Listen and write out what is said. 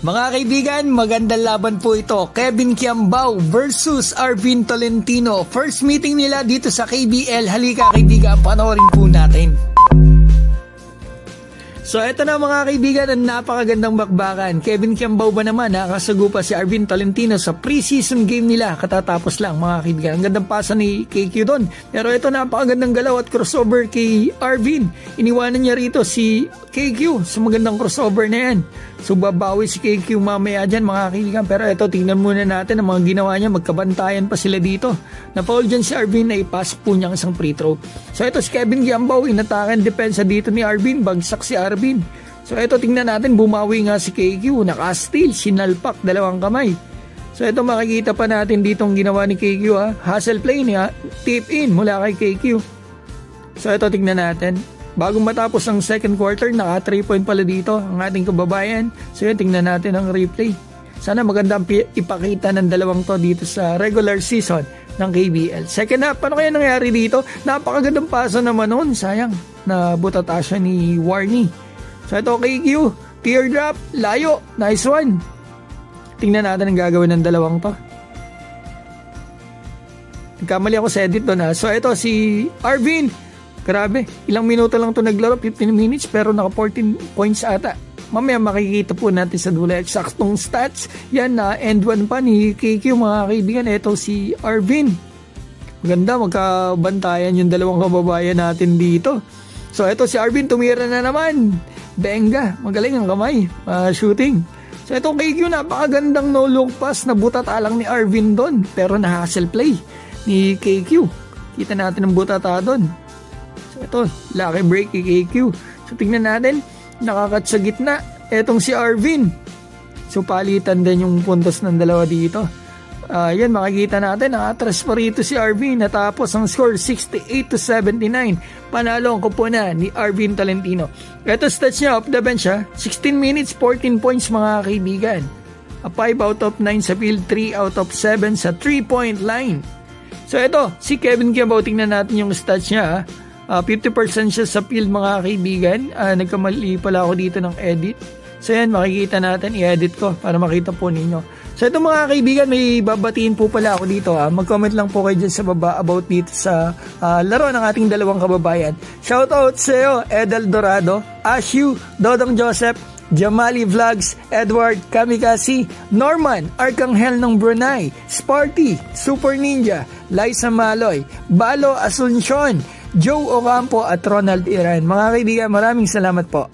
Mga kaibigan, magandang laban po ito. Kevin Kiambao versus Arvin Tolentino. First meeting nila dito sa KBL. Halika kaibigan, panoorin po natin. So eto na mga kaibigan, ang napakagandang bakbakan. Kevin Kiambao ba naman, nakasagupa si Arvin Tolentino sa preseason game nila. Katatapos lang mga kaibigan. Ang gandang pasa ni KQ doon. Pero eto, napakagandang galaw at crossover kay Arvin. Iniwanan niya rito si KQ sa magandang crossover na yan. So babawi si KQ mamaya dyan mga kaibigan. Pero eto, tingnan muna natin ang mga ginawa niya. Magkabantayan pa sila dito. Na-foul dyan si Arvin na ipasok po niya isang free throw. So eto si Kevin Kiambao, inatakan depensa dito ni Arvin. Bagsak si Arvin. So ito, tingnan natin, bumawi nga si KQ, naka-steal, sinalpak, dalawang kamay. So ito, makikita pa natin ditong ginawa ni KQ, hustle play niya, tip in mula kay KQ. So ito, tingnan natin, bago matapos ang second quarter, naka 3 point pala dito ang ating kababayan. So yun, tingnan natin ang replay. Sana magandang ipakita ng dalawang to dito sa regular season ng KBL. Second half, paano kaya nangyari dito? Napakagandang pasa naman noon, sayang, na butata siya ni Warney. So ito KQ, teardrop, layo, nice one. Tingnan natin ang gagawin ng dalawang to. Nagkamali ako sa edit doon So ito si Arvin, grabe, ilang minuto lang to naglaro, 15 minutes pero naka 14 points ata. Mamaya makikita po natin sa dulo eksaktong stats. Yan na end one pa ni KQ mga kaibigan. Ito si Arvin. Maganda, magkabantayan yung dalawang kababayan natin dito. So ito si Arvin, tumira na naman. Benga, magaling ang kamay, shooting. So ito KQ, napakagandang no-look pass na butata lang ni Arvin doon. Pero na-hustle play ni KQ. Kita natin ang butata doon. So ito, lucky break kay KQ. So tingnan natin, nakakat sa gitna. Etong si Arvin. So palitan din yung puntos ng dalawa dito. Yan, makikita natin, nakatras pa rito si Arvin. Natapos ang score 68-79. Panalo ang kupuna ni Arvin Tolentino. Ito stats niya off the bench 16 minutes, 14 points mga kaibigan. 5 out of 9 sa field, 3 out of 7 sa 3-point line. So ito, si Kevin Kiambao, tingnan natin yung stats niya 50% siya sa field mga kaibigan. Nagkamali pala ako dito ng edit. So yan, makikita natin, i-edit ko para makita po ninyo. So ito mga kaibigan, may babatiin po pala ako dito Mag-comment lang po kayo dyan sa baba about dito sa laro ng ating dalawang kababayan. Shoutout sa iyo, Edel Dorado, Ashu, Dodong Joseph, Jamali Vlogs, Edward Kamikasi, Norman Arcangel ng Brunei, Sparty, Super Ninja, Liza Maloy, Balo Asuncion, Joe Ocampo at Ronald Iran. Mga kaibigan, maraming salamat po.